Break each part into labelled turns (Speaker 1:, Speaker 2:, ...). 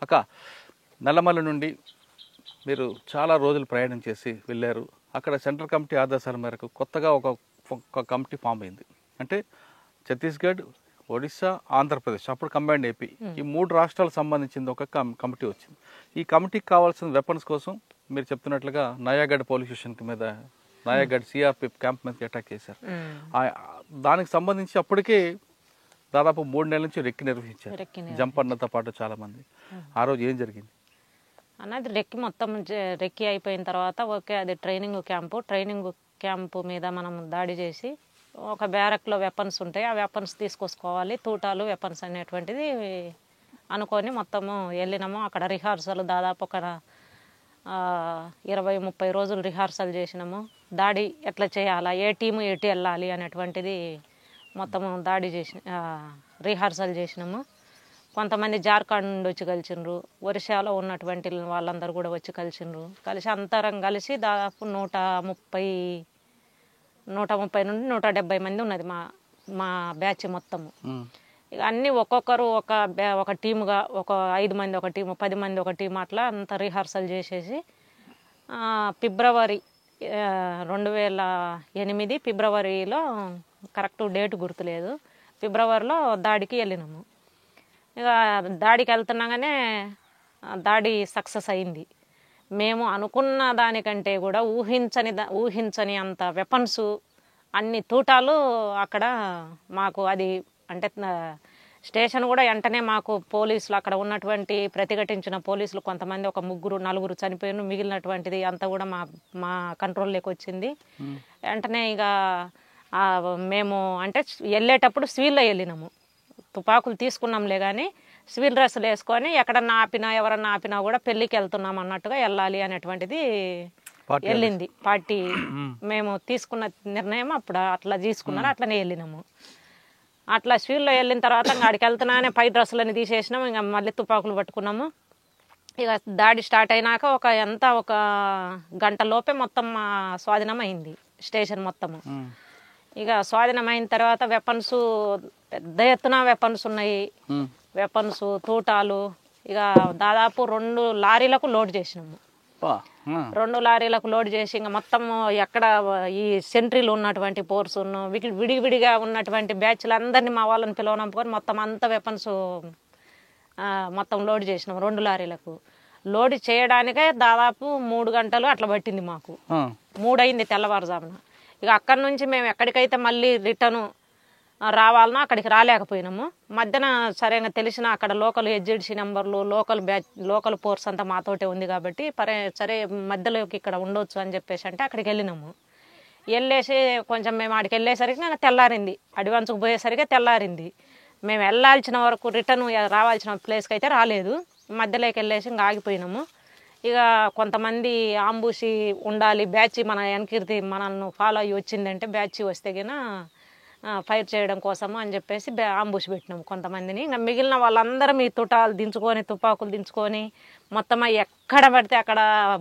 Speaker 1: అక్క, నల్లమల్ల నుండి మీరు చాలా రోజులు ప్రయాణం చేసి వెళ్ళారు. అక్కడ సెంట్రల్ కమిటీ ఆదేశాల మేరకు కొత్తగా ఒక కమిటీ ఫామ్ అయింది. అంటే ఛత్తీస్గఢ్, ఒడిశా, ఆంధ్రప్రదేశ్, అప్పుడు కంబైన్డ్ ఏపీ, ఈ 3 రాష్ట్రాలకు సంబంధించింది ఒక కమిటీ వచ్చింది. ఈ కమిటీకి కావాల్సిన వెపన్స్ కోసం మీరు చెప్తున్నట్లుగా నయాగఢ్ పోలీస్ స్టేషన్ మీద, నయాగఢ్ సిఆర్పిఎఫ్ క్యాంప్ మీదకి అటాక్ చేశారు. దానికి సంబంధించి అప్పటికే దాదాపు 3 నెలల నుంచి రెక్కి నిర్వహించారు, జంపన్నతో పాటు చాలా మంది. ఆ రోజు ఏం జరిగింది
Speaker 2: అన్నది? రెక్కి మొత్తం రెక్కి అయిపోయిన తర్వాత ఓకే, అది ట్రైనింగ్ క్యాంపు మీద మనం దాడి చేసి ఒక బ్యారక్లో వెపన్స్ ఉంటాయి, ఆ వెపన్స్ తీసుకొచ్చుకోవాలి, తూటాలు వెపన్స్ అనేటువంటిది అనుకొని మొత్తము వెళ్ళినాము. అక్కడ రిహార్సల్ దాదాపు ఒక 20-30 రోజులు రిహార్సల్ చేసినాము. దాడి ఎట్లా చేయాలా, ఏ టీము ఎటు వెళ్ళాలి అనేటువంటిది మొత్తము రిహార్సల్ చేసినాము. కొంతమంది జార్ఖండ్ నుండి వచ్చి కలిసిండ్రు, ఒరిస్సాలో ఉన్నటువంటి వాళ్ళందరూ కూడా వచ్చి కలిసిండ్రు. అందరం కలిసి దాదాపు 130 నుండి 170 మంది ఉన్నది మా బ్యాచ్ మొత్తము. ఇక అన్నీ ఒక్కొక్కరు ఒక టీముగా, ఒక 5 మంది ఒక టీము, 10 మంది ఒక టీము, అట్లా అంత రిహార్సల్ చేసేసి ఫిబ్రవరి 2008 ఫిబ్రవరిలో, కరెక్ట్ డేట్ గుర్తులేదు, ఫిబ్రవరిలో దాడికి వెళ్ళినాము. ఇక దాడికి వెళ్తున్నాగానే దాడి సక్సెస్ అయింది. మేము అనుకున్న దానికంటే కూడా ఊహించని అంత వెపన్స్, అన్ని తూటాలు అక్కడ మాకు. అది అంటే స్టేషన్ కూడా వెంటనే మాకు పోలీసులు, అక్కడ ఉన్నటువంటి ప్రతిఘటించిన పోలీసులు కొంతమంది, ఒక 3-4 చనిపోయిన, మిగిలినటువంటిది అంతా కూడా మా కంట్రోల్లోకి వచ్చింది. వెంటనే ఇక మేము అంటే వెళ్ళేటప్పుడు సివిల్లో వెళ్ళినాము, తుపాకులు తీసుకున్నాంలే కానీ సివిల్ డ్రెస్సులు వేసుకొని ఎక్కడన్నా ఎవరన్నా ఆపినా కూడా పెళ్ళికి వెళ్తున్నాం అన్నట్టుగా వెళ్ళాలి అనేటువంటిది వెళ్ళింది పార్టీ. మేము తీసుకున్న నిర్ణయం అప్పుడు అట్లా తీసుకున్నారు, అట్లనే వెళ్ళినాము. అట్లా సివిల్లో వెళ్ళిన తర్వాత ఇంకా అక్కడికి వెళ్తున్నానే పై డ్రెస్సులని తీసేసినాము, ఇంకా మళ్ళీ తుపాకులు పట్టుకున్నాము. ఇక దాడి స్టార్ట్ అయినాక ఒక గంట లోపే మొత్తం స్వాధీనం అయింది స్టేషన్ మొత్తము. ఇక స్వాధీనం అయిన తర్వాత వెపన్స్, పెద్ద ఎత్తున వెపన్స్ ఉన్నాయి, వెపన్స్, తూటాలు. ఇక దాదాపు 2 లారీలకు లోడ్ చేసినాము. 2 లారీలకు లోడ్ చేసి ఇంకా మొత్తం ఎక్కడ ఈ సెంట్రీలు ఉన్నటువంటి పోర్స్, విడివిడిగా ఉన్నటువంటి బ్యాచ్లు అందరినీ మా వాళ్ళని పిలవనంపుకొని మొత్తం అంత వెపన్స్ మొత్తం లోడ్ చేసినాం. 2 లారీలకు లోడ్ చేయడానికే దాదాపు 3 గంటలు అట్లా పట్టింది మాకు. 3 అయింది తెల్లవారుజామున. ఇక అక్కడి నుంచి మేము ఎక్కడికైతే మళ్ళీ రిటర్న్ రావాలనో అక్కడికి రాలేకపోయినాము. మధ్యన సరిగా తెలిసిన అక్కడ లోకల్ హెచ్జిడిసి నెంబర్లు, లోకల్ ఫోర్స్ అంతా మాతోటే ఉంది కాబట్టి సరే మధ్యలోకి ఇక్కడ ఉండొచ్చు అని చెప్పేసి అంటే అక్కడికి వెళ్ళినాము. వెళ్ళేసి కొంచెం మేము అక్కడికి వెళ్ళేసరికి నాకు తెల్లారింది, అడ్వాన్స్కి పోయేసరికి తెల్లారింది. మేము వెళ్ళాల్సిన వరకు రిటర్న్ రావాల్సిన ప్లేస్కి అయితే రాలేదు, మధ్యలోకి వెళ్ళేసి ఇంకా ఆగిపోయినాము. ఇక కొంతమంది ఆంబూసి ఉండాలి, బ్యాచ్ మన వెనకీర్తి మనల్ని ఫాలో అయ్యి వచ్చిందంటే బ్యాచ్ వస్తే గినా ఫైర్ చేయడం కోసము అని చెప్పేసి ఆంబూసి పెట్టినాము కొంతమందిని. ఇంకా మిగిలిన వాళ్ళందరం ఈ తుపాకులు దించుకొని మొత్తం ఎక్కడ పడితే అక్కడ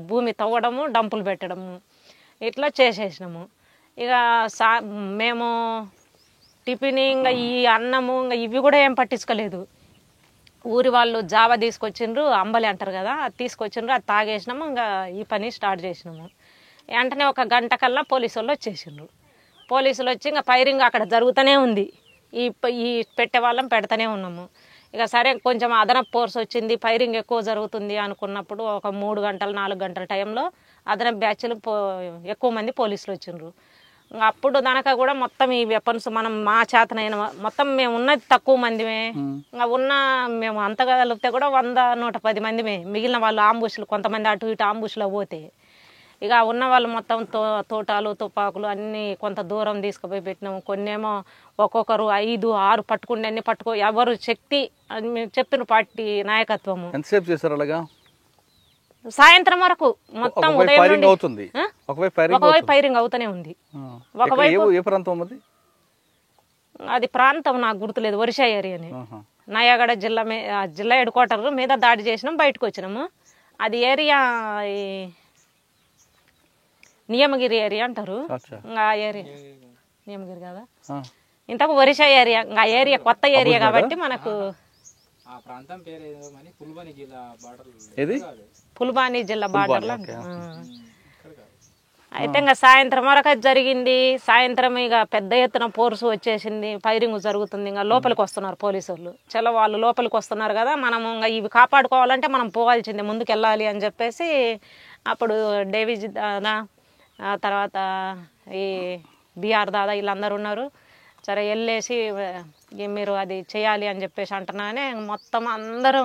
Speaker 2: భూమి తవ్వడము, డంపులు పెట్టడము, ఇట్లా చేసేసినాము. ఇక మేము టిఫిన్ ఇంకా ఈ అన్నము ఇంకా ఇవి కూడా ఏం పట్టించుకోలేదు. ఊరి వాళ్ళు జావా తీసుకొచ్చిండ్రు, అంబలి అంటారు కదా, అది తీసుకొచ్చిండ్రు, అది తాగేసినాము. ఇంకా ఈ పని స్టార్ట్ చేసినాము. వెంటనే ఒక గంట కల్లా పోలీసు వాళ్ళు వచ్చేసిండ్రు. పోలీసులు వచ్చి ఇంకా ఫైరింగ్ అక్కడ జరుగుతూనే ఉంది, ఈ పెట్టే వాళ్ళం పెడతానే ఉన్నాము. ఇక సరే కొంచెం అదనపు ఫోర్స్ వచ్చింది, ఫైరింగ్ ఎక్కువ జరుగుతుంది అనుకున్నప్పుడు ఒక 3 గంటలు 4 గంటల టైంలో అదనపు బ్యాచ్లు ఎక్కువ మంది పోలీసులు వచ్చిండ్రు. అప్పుడు దానక కూడా మొత్తం ఈ వెపన్స్ మా చేతనైన మొత్తం మేము ఉన్నది తక్కువ మందిమే. ఇంకా మేము అంతగలిగితే కూడా 100-110 మందిమే. మిగిలిన వాళ్ళు ఆంబుషులు కొంతమంది అటు ఇటు ఆంబుషులో పోతే ఇక ఉన్న వాళ్ళు మొత్తం తోటాలు, తుపాకులు అన్నీ కొంత దూరం తీసుకుపోయి పెట్టినాము. కొన్నేమో ఒక్కొక్కరు 5-6 పట్టుకుంటే అన్ని ఎవరు శక్తి చెప్పిన పార్టీ నాయకత్వము.
Speaker 1: ఎంతసేపు చేశారు అలాగా?
Speaker 2: సాయంత్రం వరకు మొత్తం ఉదయం నుండి ఒకవైపు ఫైరింగ్ అవుతూనే ఉంది. ఒకవైపు అది ప్రాంతం నాకు గుర్తులేదు, ఒరిస్సా ఏరియాని. నయాగఢ జిల్లా హెడ్ క్వార్టర్ మీద దాడి చేసినాం, బయటకు వచ్చినాము. అది ఏరియా నియమగిరి ఏరియా అంటారు. ఆ ఏరియా నియమగిరి కదా, ఇంతకు ఒరిస్సా ఏరియా. ఆ ఏరియా కొత్త ఏరియా కాబట్టి మనకు
Speaker 3: ఆ ప్రాంతం పేరు ఏదో కానీ పుల్బని జిల్లా బార్డర్
Speaker 1: ఏది
Speaker 2: పుల్బానీ జిల్లా బార్డర్లో.
Speaker 3: ఇక్కడ కాదు.
Speaker 2: అయితే ఇంకా సాయంత్రం వరకు అది జరిగింది. సాయంత్రం ఇక పెద్ద ఎత్తున పోర్సు వచ్చేసింది, ఫైరింగ్ జరుగుతుంది. ఇంకా లోపలికి వస్తున్నారు పోలీసు వాళ్ళు. చలో వాళ్ళు లోపలికి వస్తున్నారు కదా, మనం ఇంకా ఇవి కాపాడుకోవాలంటే మనం పోవాల్సిందే, ముందుకు వెళ్ళాలి అని చెప్పేసి అప్పుడు డేవిజ్ దాదా, తర్వాత ఈ బిఆర్ దాదా వీళ్ళందరూ ఉన్నారు. సరే వెళ్ళేసి మీరు అది చేయాలి అని చెప్పేసి అంటున్నానే మొత్తం అందరూ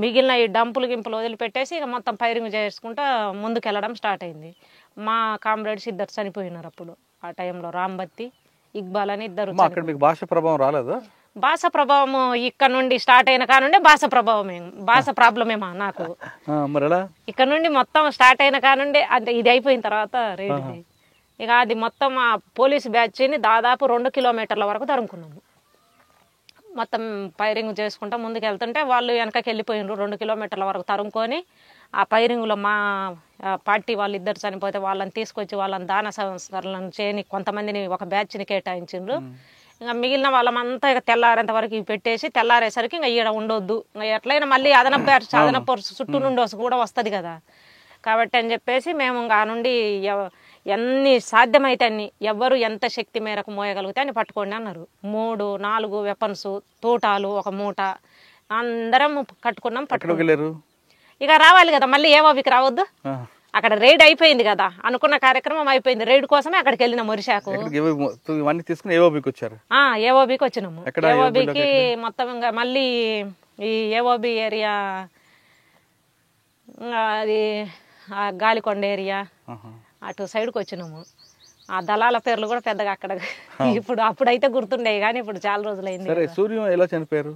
Speaker 2: మిగిలిన ఈ డంపులు గింపులు వదిలిపెట్టేసి ఇక మొత్తం ఫైరింగ్ చేసుకుంటూ ముందుకు వెళ్ళడం స్టార్ట్ అయింది. మా కామ్రేడ్స్ ఇద్దరు చనిపోయినారు అప్పుడు ఆ టైంలో, రాంబత్తి, ఇక్బాల్ అని ఇద్దరు.
Speaker 1: అక్కడ మీకు భాష ప్రభావం రాలేదా?
Speaker 2: భాష ప్రభావం ఇక్కడ నుండి స్టార్ట్ అయిన కానుండే భాష ప్రభావమే, భాష ప్రాబ్లమేమా నాకు.
Speaker 1: మరి ఎలా
Speaker 2: ఇక్కడ నుండి మొత్తం స్టార్ట్ అయిన కానుండే అంటే ఇది అయిపోయిన తర్వాత రేడిది ఇక అది మొత్తం ఆ పోలీసు బ్యాచ్ని దాదాపు 2 కిలోమీటర్ల వరకు తరుముకున్నాము. మొత్తం ఫైరింగ్ చేసుకుంటా ముందుకు వెళ్తుంటే వాళ్ళు వెనకకి వెళ్ళిపోయినారు. 2 కిలోమీటర్ల వరకు తరుముకొని ఆ ఫైరింగ్లో మా పార్టీ వాళ్ళు ఇద్దరు చనిపోతే వాళ్ళని తీసుకొచ్చి వాళ్ళని దాన సంస్కరణలను చేయని కొంతమందిని ఒక బ్యాచ్ని కేటాయించిండ్రు. ఇంకా మిగిలిన వాళ్ళమంతా ఇక తెల్లారేంత వరకు ఇవి పెట్టేసి తెల్లారేసరికి ఇంకా ఈడ ఉండొద్దు, ఇంకా ఎట్లయినా మళ్ళీ అదనపు చుట్టూ నుండి కూడా వస్తుంది కదా, కాబట్టి అని చెప్పేసి మేము ఇంకా నుండి ఎన్ని సాధ్యమైతే అన్ని ఎవరు ఎంత శక్తి మేరకు మోయగలిగితే అని పట్టుకోండి అన్నారు. 3-4 వెపన్స్, తూటాలు, ఒక మూట అందరం కట్టుకున్నాం. పట్టుకున్నారు ఇక రావాలి కదా, మళ్ళీ ఏవోబికి రావద్దు. అక్కడ రైడ్ అయిపోయింది కదా, అనుకున్న కార్యక్రమం అయిపోయింది. రైడ్ కోసమే అక్కడికి వెళ్ళినాం ఒరిషాకు. ఏవోబికి వచ్చినాము. ఏవోబికి మొత్తం ఇంకా మళ్ళీ ఈ ఏవోబి ఏరియా, అది గాలికొండ ఏరియా అటు సైడ్కి వచ్చినాము. ఆ దళాల పేర్లు కూడా పెద్దగా అక్కడ ఇప్పుడు అప్పుడైతే గుర్తుండేవి కానీ ఇప్పుడు చాలా రోజులైంది.
Speaker 1: సూర్యం ఎలా చనిపోయారు?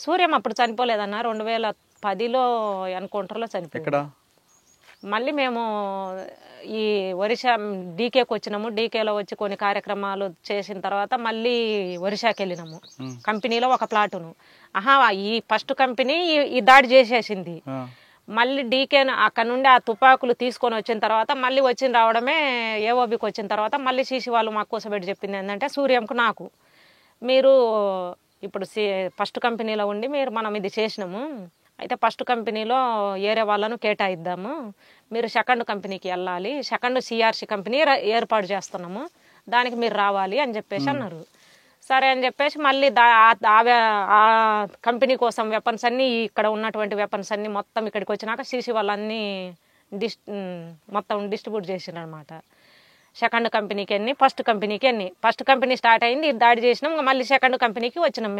Speaker 2: సూర్యం అప్పుడు చనిపోలేదన్న, 2010లో ఎన్కౌంటర్లో చనిపోయాడు. మళ్ళీ మేము ఈ ఒరిషా డీకేకి వచ్చినాము. డీకేలో వచ్చి కొన్ని కార్యక్రమాలు చేసిన తర్వాత మళ్ళీ ఒరిషాకి వెళ్ళినాము. కంపెనీలో ఒక ప్లాటును ఈ ఫస్ట్ కంపెనీ ఈ దాడి చేసేసింది. మళ్ళీ డీకేను అక్కడ నుండి ఆ తుపాకులు తీసుకొని వచ్చిన తర్వాత మళ్ళీ రావడమే ఏఓబికి వచ్చిన తర్వాత మళ్ళీ సీసీ వాళ్ళు మాకు కూర్చోబెట్టి చెప్పింది ఏంటంటే, సూర్యంకు నాకు మీరు ఇప్పుడు ఫస్ట్ కంపెనీలో ఉండి మనం ఇది చేసినాము, అయితే ఫస్ట్ కంపెనీలో ఏరే వాళ్ళను కేటాయిద్దాము, మీరు సెకండ్ కంపెనీకి వెళ్ళాలి, సెకండ్ సిఆర్సి కంపెనీ ఏర్పాటు చేస్తున్నాము, దానికి మీరు రావాలి అని చెప్పేసి అన్నారు. సరే అని చెప్పేసి మళ్ళీ ఆ కంపెనీ కోసం వెపన్స్ అన్నీ, ఇక్కడ ఉన్నటువంటి వెపన్స్ అన్నీ మొత్తం ఇక్కడికి వచ్చినాక సీసీ వాళ్ళన్నీ మొత్తం డిస్ట్రిబ్యూట్ చేసినారు అనమాట. సెకండ్ కంపెనీకి ఎన్ని, ఫస్ట్ కంపెనీకి ఎన్ని. ఫస్ట్ కంపెనీ స్టార్ట్ అయింది, దాడి చేసినాం, మళ్ళీ సెకండ్ కంపెనీకి వచ్చినాం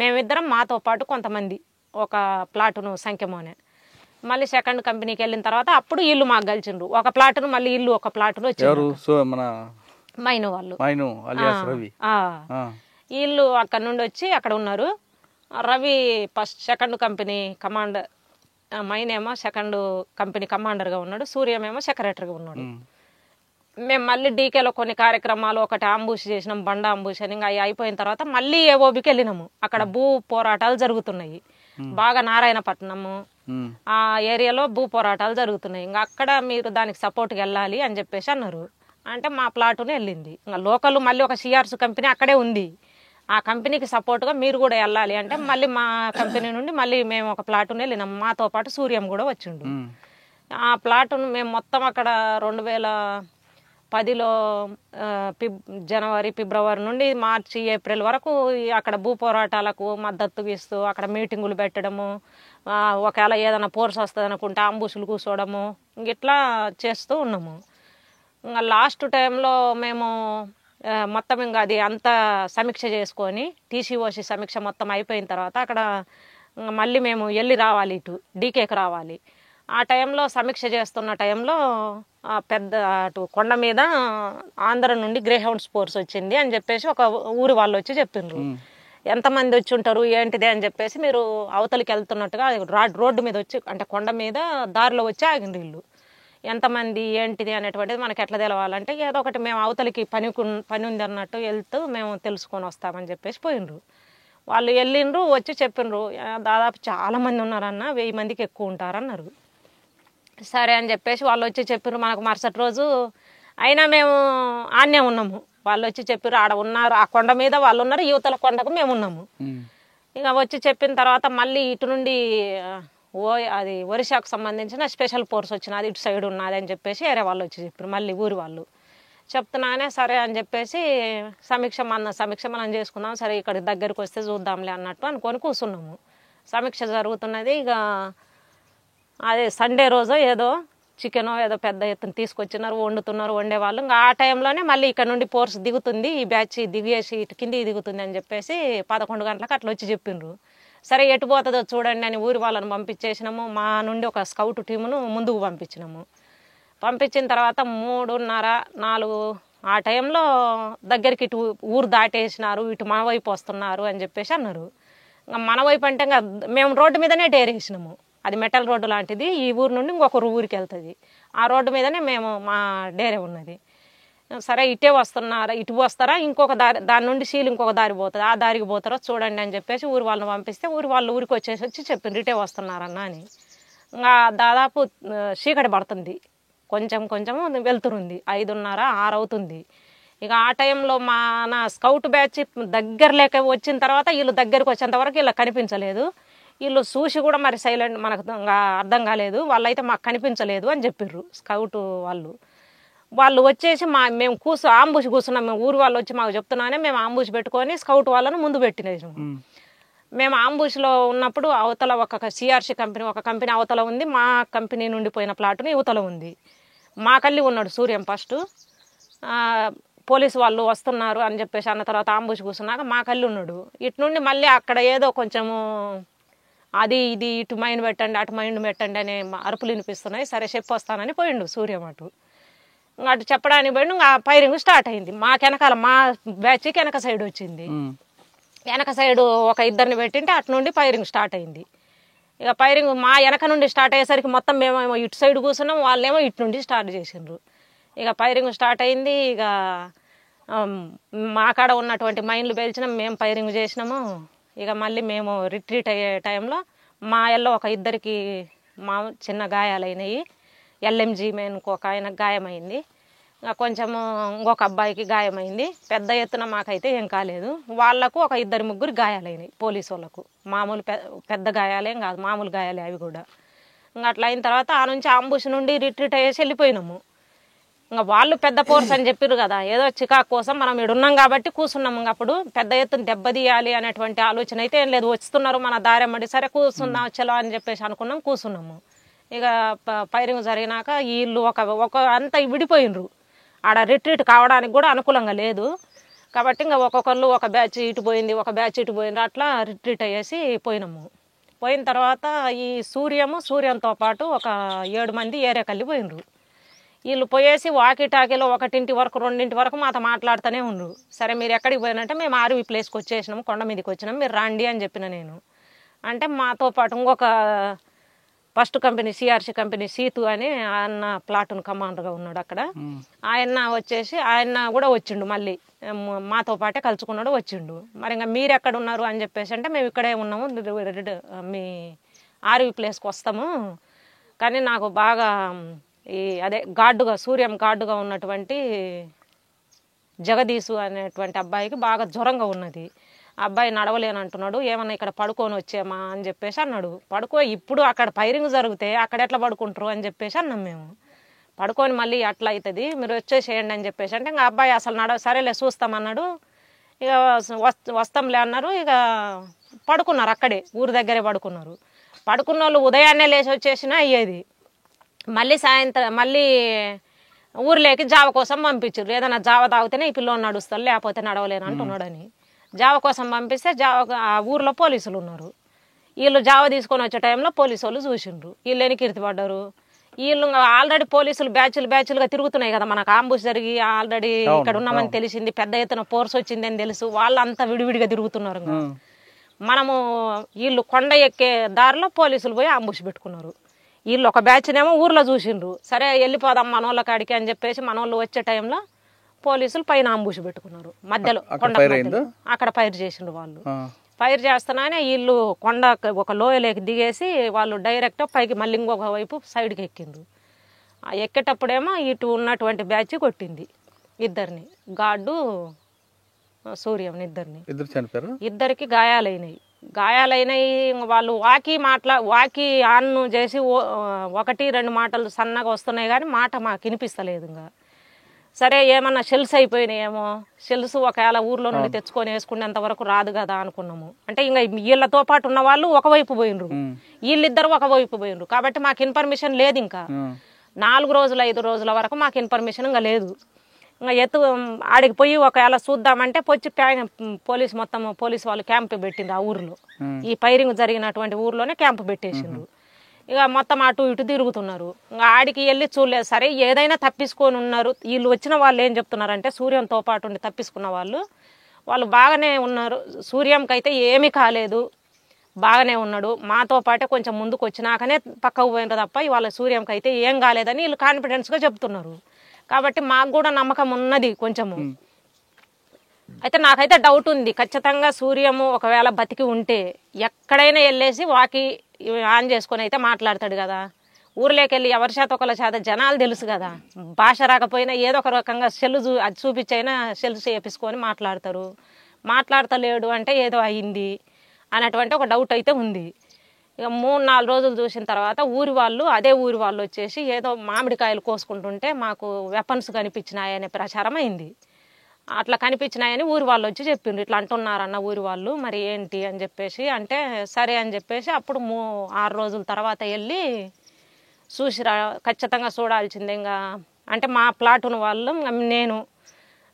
Speaker 2: మేమిద్దరం మాతో పాటు కొంతమంది, ఒక ప్లాటును సంఖ్యమోనే. మళ్ళీ సెకండ్ కంపెనీకి వెళ్ళిన తర్వాత అప్పుడు ఇల్లు మాకు కలిసిండ్రు, ఒక ప్లాటును మళ్ళీ ఇల్లు ఒక ప్లాటును వచ్చారు మైను వాళ్ళు. వీళ్ళు అక్కడ నుండి వచ్చి అక్కడ ఉన్నారు. Ravi first second company commander, మైనేమో సెకండ్ కంపెనీ కమాండర్గా ఉన్నాడు, సూర్యమేమో సెక్రటరీగా ఉన్నాడు. మేము మళ్ళీ డీకేలో కొన్ని కార్యక్రమాలు, ఒకటి అంబుష్ చేసినాం, బండ అంబుష్ అని. ఇంకా అయిపోయిన తర్వాత మళ్ళీ ఏఓబికి వెళ్ళినాము. అక్కడ భూ పోరాటాలు జరుగుతున్నాయి బాగా, నారాయణపట్నము ఆ ఏరియాలో భూ పోరాటాలు జరుగుతున్నాయి. ఇంకా అక్కడ మీరు దానికి సపోర్ట్కి వెళ్ళాలి అని చెప్పేసి అన్నారు. అంటే మా ప్లాటునే వెళ్ళింది. ఇంకా లోకల్ మళ్ళీ ఒక సిఆర్స్ కంపెనీ అక్కడే ఉంది, ఆ కంపెనీకి సపోర్ట్గా మీరు కూడా వెళ్ళాలి అంటే మళ్ళీ మా కంపెనీ నుండి మళ్ళీ మేము ఒక ప్లాటునే వెళ్ళినాం. మాతో పాటు సూర్యం కూడా వచ్చిండు. ఆ ప్లాటును మేము మొత్తం అక్కడ 2010లో జనవరి, ఫిబ్రవరి నుండి మార్చి, ఏప్రిల్ వరకు అక్కడ భూ పోరాటాలకు మద్దతు ఇస్తూ అక్కడ మీటింగులు పెట్టడము, ఒకవేళ ఏదైనా ఫోర్స్ వస్తుంది అనుకుంటే అంబుషులు కూర్చోవడము, ఇట్లా చేస్తూ ఉన్నాము. ఇంకా లాస్ట్ టైంలో మేము మొత్తం ఇంకా అది అంతా సమీక్ష చేసుకొని, టీసీఓసి సమీక్ష మొత్తం అయిపోయిన తర్వాత అక్కడ మళ్ళీ మేము రావాలి, ఇటు డీకేకి రావాలి. ఆ టైంలో సమీక్ష చేస్తున్న టైంలో పెద్ద అటు కొండ మీద ఆంధ్ర నుండి గ్రేహౌండ్స్ ఫోర్స్ వచ్చింది అని చెప్పేసి ఒక ఊరి వాళ్ళు వచ్చి చెప్పిండ్రు. ఎంతమంది వచ్చి ఉంటారు ఏంటిది అని చెప్పేసి, మీరు అవతలికి వెళ్తున్నట్టుగా రోడ్డు మీద వచ్చి, అంటే కొండ మీద దారిలో వచ్చి ఆగిండ్రు వీళ్ళు. ఎంతమంది ఏంటిది అనేటువంటిది మనకి ఎట్లా తెలవాలంటే, ఏదో ఒకటి మేము అవతలికి పని ఉంది అన్నట్టు వెళ్తూ మేము తెలుసుకొని వస్తామని చెప్పేసి పోయిండ్రు. వాళ్ళు వెళ్ళిండ్రు, వచ్చి చెప్పిండ్రు దాదాపు చాలా మంది ఉన్నారన్న, 1000 మందికి ఎక్కువ ఉంటారన్నారు. సరే అని చెప్పేసి వాళ్ళు వచ్చి చెప్పిర్రు మనకు మరుసటి రోజు. అయినా మేము ఆన్నే ఉన్నాము. వాళ్ళు వచ్చి చెప్పిర్రు ఆడ ఉన్నారు, ఆ కొండ మీద వాళ్ళు ఉన్నారు, యువతల కొండకు మేము ఉన్నాము. ఇక వచ్చి చెప్పిన తర్వాత మళ్ళీ ఇటు నుండి అది ఒరిస్సాకు సంబంధించిన స్పెషల్ ఫోర్స్ వచ్చినది ఇటు సైడ్ ఉన్నది అని చెప్పేసి వేరే వాళ్ళు వచ్చి చెప్పారు. మళ్ళీ ఊరి వాళ్ళు చెప్తున్నానే సరే అని చెప్పేసి సమీక్ష మనం చేసుకుందాం, సరే ఇక్కడ దగ్గరికి వస్తే చూద్దాంలే అన్నట్టు అనుకొని కూర్చున్నాము. సమీక్ష జరుగుతున్నది. ఇక అదే సండే రోజు ఏదో చికెనో ఏదో పెద్ద ఎత్తున తీసుకొచ్చినారు, వండేవాళ్ళు. ఇంకా ఆ టైంలోనే మళ్ళీ ఇక్కడ నుండి ఫోర్స్ దిగుతుంది, ఈ బ్యాచ్ దిగేసి ఇటు కిందికి దిగుతుంది అని చెప్పేసి 11 గంటలకు అట్లా వచ్చి చెప్పిండ్రు. సరే ఎటు పోతుందో చూడండి అని ఊరి వాళ్ళని పంపించేసినాము. మా నుండి ఒక స్కౌట్ టీమును ముందుకు పంపించినాము. పంపించిన తర్వాత 3:30, 4 ఆ టైంలో దగ్గరికి ఇటు ఊరు దాటేసినారు, ఇటు మన వైపు వస్తున్నారు అని చెప్పేసి అన్నారు. ఇంకా మన వైపు అంటే ఇంకా మేము రోడ్డు మీదనే డేరేసినాము. అది మెటల్ రోడ్డు లాంటిది, ఈ ఊరు నుండి ఇంకొక ఊరికి వెళ్తుంది. ఆ రోడ్డు మీదనే మా డేరే ఉన్నది. సరే ఇటే వస్తున్నారా, ఇటు వస్తారా, ఇంకొక దాని నుండి సీలు ఇంకొక దారి పోతుంది, ఆ దారికి పోతారో చూడండి అని చెప్పేసి ఊరి వాళ్ళని పంపిస్తే ఊరికి వచ్చి చెప్పిండ్రు ఇటే వస్తున్నారన్న అని. ఇంకా దాదాపు చీకటి పడుతుంది, కొంచెం వెళ్తురుంది, 5:30, 6 అవుతుంది. ఇక ఆ టైంలో నా స్కౌట్ బ్యాచ్ దగ్గర లేక వచ్చిన తర్వాత వీళ్ళు దగ్గరికి వచ్చేంత వరకు ఇలా కనిపించలేదు. వీళ్ళు చూసి కూడా మరి సైలెంట్, మనకు అర్థం కాలేదు, వాళ్ళైతే మాకు కనిపించలేదు అని చెప్పిర్రు స్కౌట్ వాళ్ళు వచ్చేసి మేము ఆంబుష్ కూర్చున్నాం. మేము ఊరు వాళ్ళు వచ్చి మాకు చెప్తున్నానే మేము ఆంబుష్ పెట్టుకొని స్కౌట్ వాళ్ళను ముందు పెట్టినాము. మేము ఆంబుష్లో ఉన్నప్పుడు అవతల ఒక సిఆర్సి కంపెనీ, ఒక కంపెనీ అవతల ఉంది, మా కంపెనీ నుండి పోయిన ప్లాటుని యువతల ఉంది. మా కల్లి ఉన్నాడు సూర్యం ఫస్ట్, పోలీసు వాళ్ళు వస్తున్నారు అని చెప్పేసి అన్న తర్వాత ఆంబుష్ కూర్చున్నాక మా కల్లి ఉన్నాడు. ఇటు నుండి మళ్ళీ అక్కడ ఏదో కొంచెము అది ఇది ఇటు మైండ్ పెట్టండి, అటు మైండ్ పెట్టండి అనే అరుపులు వినిపిస్తున్నాయి. సరే చెప్పి వస్తానని పోయిండు సూర్యం అటు చెప్పడానికి పోయిండు. ఇంకా ఫైరింగ్ స్టార్ట్ అయింది. వెనకాల మా బ్యాచ్కి వెనక సైడ్ వచ్చింది. వెనక సైడు ఒక 2 పెట్టింటే అటు నుండి ఫైరింగ్ స్టార్ట్ అయింది. ఇక ఫైరింగ్ మా వెనక నుండి స్టార్ట్ అయ్యేసరికి మొత్తం మేమేమో ఇటు సైడ్ కూర్చున్నాం, వాళ్ళేమో ఇటు నుండి స్టార్ట్ చేసిండ్రు. ఇక ఫైరింగ్ స్టార్ట్ అయింది. ఇక మా కాడ ఉన్నటువంటి మైన్లు పేల్చినాం, మేము ఫైరింగ్ చేసినాము. ఇక మళ్ళీ మేము రిట్రీట్ అయ్యే టైంలో మా ఎల్లో ఒక 2కి చిన్న గాయాలైనవి. ఎల్ఎంజీ మెయిన్కి ఒక ఆయనకు గాయమైంది, కొంచెము ఇంకొక అబ్బాయికి గాయమైంది. పెద్ద ఎత్తున మాకైతే ఏం కాలేదు. వాళ్లకు ఒక 2-3 గాయాలైనాయి పోలీసు వాళ్ళకు. మామూలు పెద్ద గాయాలేం కాదు, మామూలు గాయాలే అవి కూడా. ఇంకా అట్లా అయిన తర్వాత ఆ నుంచి ఆంబుష్ నుండి రిట్రీట్ అయ్యేసి వెళ్ళిపోయినాము. ఇంకా వాళ్ళు పెద్ద ఫోర్స్ అని చెప్పారు కదా, ఏదో చికాకు కోసం మనం ఇడున్నాం కాబట్టి కూర్చున్నాము. ఇంకా అప్పుడు పెద్ద ఎత్తున దెబ్బతీయాలి అనేటువంటి ఆలోచన అయితే ఏం లేదు. వస్తున్నారు మన దారెమ్మడి, సరే కూర్చుందాం చలో అని చెప్పేసి అనుకున్నాం, కూర్చున్నాము. ఇక ఫైరింగ్ జరిగినాక వీళ్ళు ఒక అంతా విడిపోయినరు. ఆడ రిట్రీట్ కావడానికి కూడా అనుకూలంగా లేదు కాబట్టి ఇంకా ఒక్కొక్కళ్ళు ఒక బ్యాచ్ ఇటు పోయింది, ఒక బ్యాచ్ ఇటు పోయింది, అట్లా రిట్రీట్ అయ్యేసి పోయినాము. పోయిన తర్వాత ఈ సూర్యంతో పాటు ఒక 7 మంది ఏరియాకెళ్ళి పోయినరు. వీళ్ళు పోయేసి వాకీటాకీలో 1 వరకు 2 వరకు మాతో మాట్లాడుతూనే ఉండ్రు. సరే మీరు ఎక్కడికి పోయినంటే మేము ఆర్వీ ప్లేస్కి వచ్చేసినాము, కొండ మీదకి వచ్చినాము, మీరు రండి అని చెప్పిన నేను. అంటే మాతో పాటు ఇంకొక first company CRC company Situ అని ఆయన ప్లాటూన్ కమాండర్గా ఉన్నాడు అక్కడ. ఆయన కూడా వచ్చిండు, మళ్ళీ మాతో పాటే కలుసుకున్నాడు, వచ్చిండు. మరి ఇంకా మీరు ఎక్కడ ఉన్నారు అని చెప్పేసి అంటే మేము ఇక్కడే ఉన్నాము, మీ ఆర్వీ ప్లేస్కి వస్తాము, కానీ నాకు బాగా సూర్యం గార్డుగా ఉన్నటువంటి జగదీశు అనేటువంటి అబ్బాయికి బాగా జ్వరంగా ఉన్నది. అబ్బాయి నడవలేనంటున్నాడు, ఏమన్నా ఇక్కడ పడుకొని వచ్చామా అని చెప్పేసి అన్నాడు. ఇప్పుడు అక్కడ ఫైరింగ్ జరిగితే అక్కడ ఎట్లా పడుకుంటారు అని చెప్పేసి అన్నాం మేము. పడుకొని మళ్ళీ అట్లా అవుతుంది, మీరు వచ్చేసేయండి అని చెప్పేసి అంటే ఇంకా అబ్బాయి అసలు సరేలే చూస్తామన్నాడు. ఇక వస్తాంలే అన్నారు. ఇక పడుకున్నారు, అక్కడే ఊరి దగ్గరే పడుకున్నారు. పడుకున్న వాళ్ళు ఉదయాన్నే లేచి వచ్చేసినా అయ్యేది. మళ్ళీ ఊర్లోకి జావ కోసం పంపించారు. ఏదైనా జావ తాగితేనే ఈ పిల్లోని నడుస్తారు, లేకపోతే నడవలేను అంటున్నాడని జావ కోసం పంపిస్తే ఆ ఊర్లో పోలీసులు ఉన్నారు. వీళ్ళు జావ తీసుకొని వచ్చే టైంలో పోలీసు వాళ్ళు చూసిండ్రు, వీళ్ళు ఎనికిర్తి పడ్డారు. వీళ్ళు ఆల్రెడీ పోలీసులు బ్యాచ్లుగా తిరుగుతున్నాయి కదా, మనకు ఆంబుష్ జరిగి ఆల్రెడీ ఇక్కడ ఉన్నామని తెలిసింది, పెద్ద ఎత్తున ఫోర్స్ వచ్చిందని తెలుసు, వాళ్ళంతా విడివిడిగా తిరుగుతున్నారు. మనము వీళ్ళు కొండ ఎక్కే దారిలో పోలీసులు పోయి ఆంబుష్ పెట్టుకున్నారు. వీళ్ళు ఒక బ్యాచ్నేమో ఊర్లో చూసిండ్రు, సరే వెళ్ళిపోదాం మనోళ్ళ కాడికి అని చెప్పేసి మనోళ్ళు వచ్చే టైంలో పోలీసులు పైన ఆంబుష్ పెట్టుకున్నారు. మధ్యలో కొండ అక్కడ ఫైర్ చేసిండ్రు. వాళ్ళు ఫైర్ చేస్తున్నానే వీళ్ళు కొండ ఒక లోయలోకి దిగేసి వాళ్ళు డైరెక్ట్ పైకి మళ్ళీ ఇంకొక వైపు సైడ్కి ఎక్కిండ్రు. ఎక్కేటప్పుడేమో ఇటు ఉన్నటువంటి బ్యాచ్ కొట్టింది 2 గార్డు సూర్యం 2
Speaker 1: చనిపోయారు.
Speaker 2: 2కి గాయాలైనాయి. గాయాలైనవి వాళ్ళు వాకి ఆన్ చేసి ఒకటి రెండు మాటలు సన్నగా వస్తున్నాయి కానీ మాట మాకు వినిపిస్తలేదు. ఇంకా సరే ఏమన్నా షెల్స్ అయిపోయినాయేమో, షెల్స్ ఒకవేళ ఊర్లో నుండి తెచ్చుకొని వేసుకునేంత వరకు రాదు కదా అనుకున్నాము. అంటే ఇంకా వీళ్ళతో పాటు ఉన్న వాళ్ళు ఒకవైపు పోయినరు, వీళ్ళిద్దరు ఒకవైపు పోయినరు. కాబట్టి మాకు ఇన్ఫర్మేషన్ లేదు. ఇంకా 4 రోజులు 5 రోజుల వరకు మాకు ఇన్ఫర్మేషన్ ఇంకా లేదు. ఇంకా ఆడికి పోయి ఒకవేళ చూద్దామంటే పొచ్చి పోలీసు వాళ్ళు క్యాంప్ పెట్టింది ఆ ఊర్లో. ఈ ఫైరింగ్ జరిగినటువంటి ఊర్లోనే క్యాంప్ పెట్టేసిండ్రు. ఇక మొత్తం అటు ఇటు తిరుగుతున్నారు. ఇంకా ఆడికి వెళ్ళి చూడలేదు. సరే ఏదైనా తప్పించుకొని ఉన్నారు. వీళ్ళు వచ్చిన వాళ్ళు ఏం చెప్తున్నారంటే సూర్యంతో పాటు ఉండి తప్పించుకున్న వాళ్ళు బాగానే ఉన్నారు, సూర్యంకి అయితే ఏమీ కాలేదు, బాగానే ఉన్నాడు, మాతో పాటే కొంచెం ముందుకు వచ్చినాకనే పక్కకు పోయినారు తప్ప ఇవాళ సూర్యంకి అయితే ఏం కాలేదని వీళ్ళు కాన్ఫిడెన్స్గా చెప్తున్నారు. కాబట్టి మాకు కూడా నమ్మకం ఉన్నది కొంచెము. అయితే నాకైతే డౌట్ ఉంది, ఖచ్చితంగా సూర్యము ఒకవేళ బతికి ఉంటే ఎక్కడైనా వెళ్ళేసి వాకి ఆన్ చేసుకొని అయితే మాట్లాడతాడు కదా. ఊర్లోకి వెళ్ళి ఎవరి చేత ఒకళ్ళ చేత జనాలు తెలుసు కదా, భాష రాకపోయినా ఏదో ఒక రకంగా అది చూపించైనా సెల్స్ చేపించుకొని మాట్లాడతారు. మాట్లాడతలేడు అంటే ఏదో అయింది అనేటువంటి ఒక డౌట్ అయితే ఉంది. ఇక 3-4 రోజులు చూసిన తర్వాత అదే ఊరి వాళ్ళు వచ్చేసి ఏదో మామిడికాయలు కోసుకుంటుంటే మాకు వెపన్స్ కనిపించినాయనే ప్రచారం అయింది. అట్లా కనిపించినాయని ఊరి వాళ్ళు వచ్చి చెప్పిండ్రు, ఇట్లా అంటున్నారన్న ఊరి వాళ్ళు, మరి ఏంటి అని చెప్పేసి అంటే సరే అని చెప్పేసి అప్పుడు 6 రోజుల తర్వాత వెళ్ళి చూసిరా, ఖచ్చితంగా చూడాల్సిందే. ఇంకా అంటే మా ప్లాటున వాళ్ళు, నేను,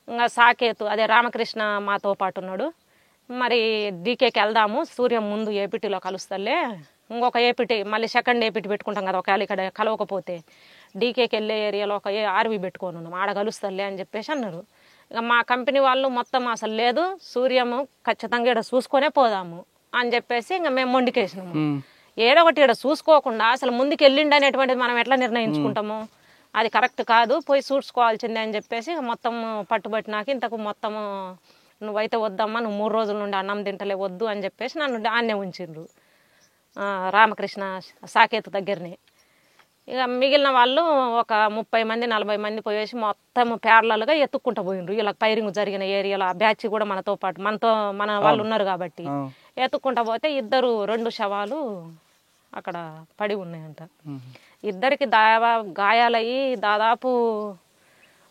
Speaker 2: ఇంకా సాకేతు అదే రామకృష్ణ మాతో పాటు ఉన్నాడు. మరి డీకేకి వెళ్దాము, సూర్యం ముందు ఏపీటీలో కలుస్తలే, ఇంకొక ఏపీటీ మళ్ళీ సెకండ్ ఏపీటీ పెట్టుకుంటాం కదా ఒకవేళ ఇక్కడ కలవకపోతే, డీకేకి వెళ్ళే ఏరియాలో ఒక ఆర్వీ పెట్టుకొని ఉన్నాం, ఆడ కలుస్తలే అని చెప్పేసి అన్నారు. ఇక మా కంపెనీ వాళ్ళు మొత్తం అసలు లేదు, సూర్యము ఖచ్చితంగా ఇక్కడ చూసుకొనే పోదాము అని చెప్పేసి ఇంకా మేము మొండికేసినాము. ఏదో ఒకటి ఇక్కడ చూసుకోకుండా అసలు ముందుకు వెళ్ళిండి అనేటువంటిది మనం ఎట్లా నిర్ణయించుకుంటాము, అది కరెక్ట్ కాదు, పోయి చూసుకోవాల్సిందే అని చెప్పేసి మొత్తం పట్టుబట్టినాక ఇంతకు మొత్తము నువ్వైతే వద్దమ్మా, నువ్వు 3 రోజుల నుండి అన్నం తింటలే, వద్దు అని చెప్పేసి నన్ను ఆన్నే ఉంచిండ్రు రామకృష్ణ సాకేతు దగ్గరనే. ఇక మిగిలిన వాళ్ళు ఒక 30 మంది 40 మంది పోయేసి మొత్తం ప్యారలల్గా ఎత్తుక్కుంటూ పోయిండ్రు. ఇలా ఫైరింగ్ జరిగిన ఏరియాలో ఆ బ్యాచ్ కూడా మన వాళ్ళు ఉన్నారు కాబట్టి ఎత్తుక్కుంటూ పోతే 2 శవాలు అక్కడ పడి ఉన్నాయంట. ఇద్దరికి గాయాలయ్యి దాదాపు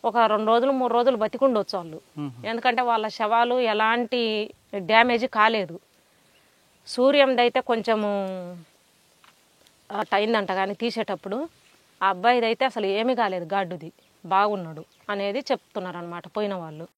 Speaker 2: ఒక 2 రోజులు 3 రోజులు బతికుండొచ్చు వాళ్ళు, ఎందుకంటే వాళ్ళ శవాలు ఎలాంటి డ్యామేజ్ కాలేదు. సూర్యందైతే కొంచెము అయిందంట కానీ తీసేటప్పుడు, ఆ అబ్బాయిదైతే అసలు ఏమీ కాలేదు, గాడ్డుది బాగున్నాడు అనేది చెప్తున్నారు అన్నమాట పోయిన వాళ్ళు.